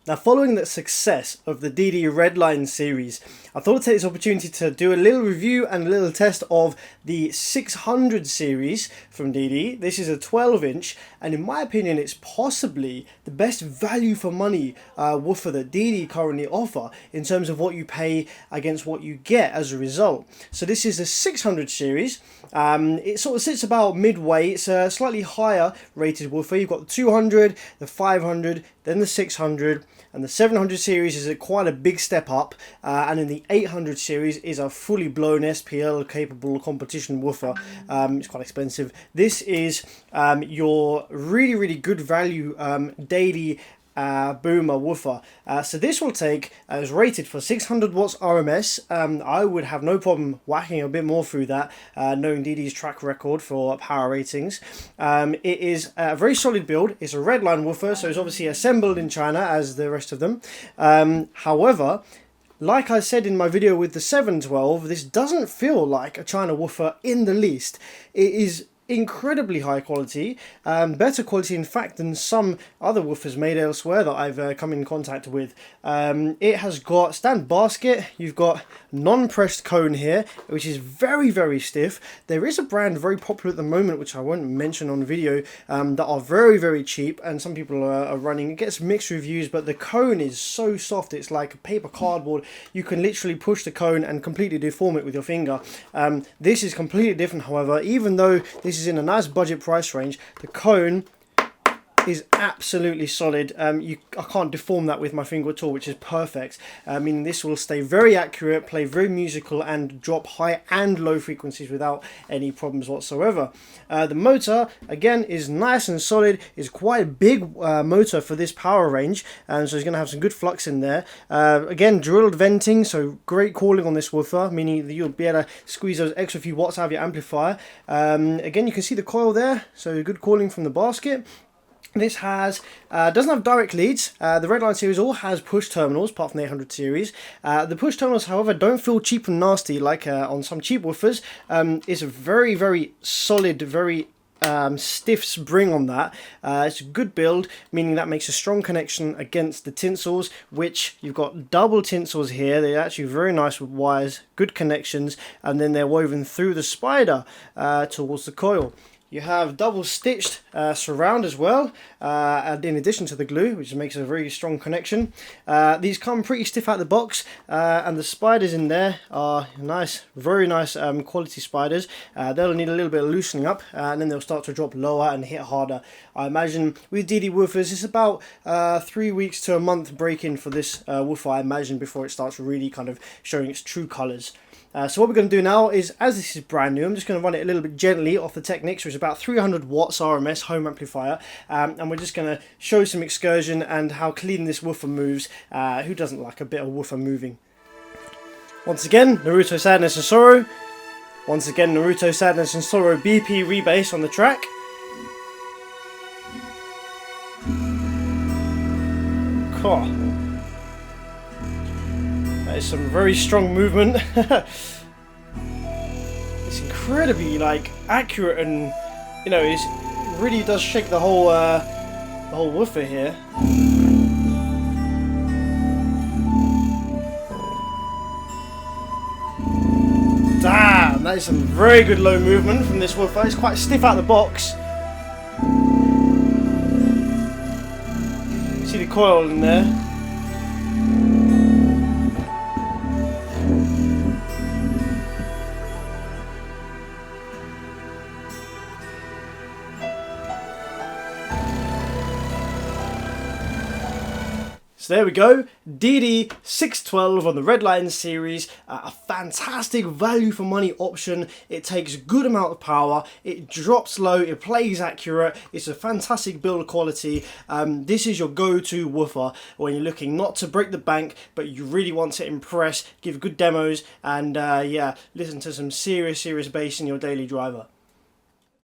Now, following the success of the DD Redline series, I thought I'd take this opportunity to do a little review and a little test of the 600 series from DD. This is a 12-inch, and in my opinion, it's possibly the best value for money woofer that DD currently offer in terms of what you pay against what you get as a result. So this is the 600 series. It sort of sits about midway. It's a slightly higher rated woofer. You've got the 200, the 500, then the 600, and the 700 series is quite a big step up, and in the 800 series is a fully blown SPL capable competition woofer. It's quite expensive. This is your really good value daily boomer woofer. So this will take, is rated for 600 watts RMS. I would have no problem whacking a bit more through that, knowing DD's track record for power ratings. It is a very solid build. It's a Redline woofer, so it's obviously assembled in China as the rest of them. However, like I said in my video with the 712, this doesn't feel like a China woofer in the least. It is incredibly high quality, better quality in fact than some other woofers made elsewhere that I've come in contact with. It has got stand basket, you've got non-pressed cone here, which is very stiff. There is a brand very popular at the moment, which I won't mention on video, that are very cheap, and some people are running. It gets mixed reviews, but the cone is so soft, it's like a paper cardboard. You can literally push the cone and completely deform it with your finger. This is completely different, however. Even though this is in a nice budget price range, the cone is absolutely solid. I can't deform that with my finger at all, which is perfect. Meaning this will stay very accurate, play very musical, and drop high and low frequencies without any problems whatsoever. The motor, again, is nice and solid. It's quite a big motor for this power range, and so it's going to have some good flux in there. Again, drilled venting, so great cooling on this woofer, meaning that you'll be able to squeeze those extra few watts out of your amplifier. Again, you can see the coil there, so good cooling from the basket. This has doesn't have direct leads. The Redline series all has push terminals, apart from the 800 series. The push terminals, however, don't feel cheap and nasty like on some cheap woofers. It's a very solid, very stiff spring on that. It's a good build, meaning that makes a strong connection against the tinsels, which you've got double tinsels here. They're actually very nice with wires, good connections, and then they're woven through the spider towards the coil. You have double stitched surround as well, and in addition to the glue, which makes a very strong connection. These come pretty stiff out the box, and the spiders in there are nice, very nice quality spiders. They'll need a little bit of loosening up, and then they'll start to drop lower and hit harder. I imagine with DD woofers, it's about 3 weeks to a month break-in for this woofer, I imagine, before it starts really kind of showing its true colours. So what we're going to do now is, as this is brand new, I'm just going to run it a little bit gently off the Technics, which is about 300 watts RMS home amplifier, and we're just going to show some excursion and how clean this woofer moves. Who doesn't like a bit of woofer moving? Once again, Naruto Sadness and Sorrow. Once again, Naruto Sadness and Sorrow BP rebass on the track. Cool. That is some very strong movement. It's incredibly accurate, and it really does shake the whole woofer here. Damn, that is some very good low movement from this woofer. It's quite stiff out the box. See the coil in there. So there we go, DD 612 on the Redline series, a fantastic value for money option. It takes a good amount of power, it drops low, it plays accurate, it's a fantastic build quality. This is your go-to woofer when you're looking not to break the bank, but you really want to impress, give good demos, and yeah, listen to some serious bass in your daily driver.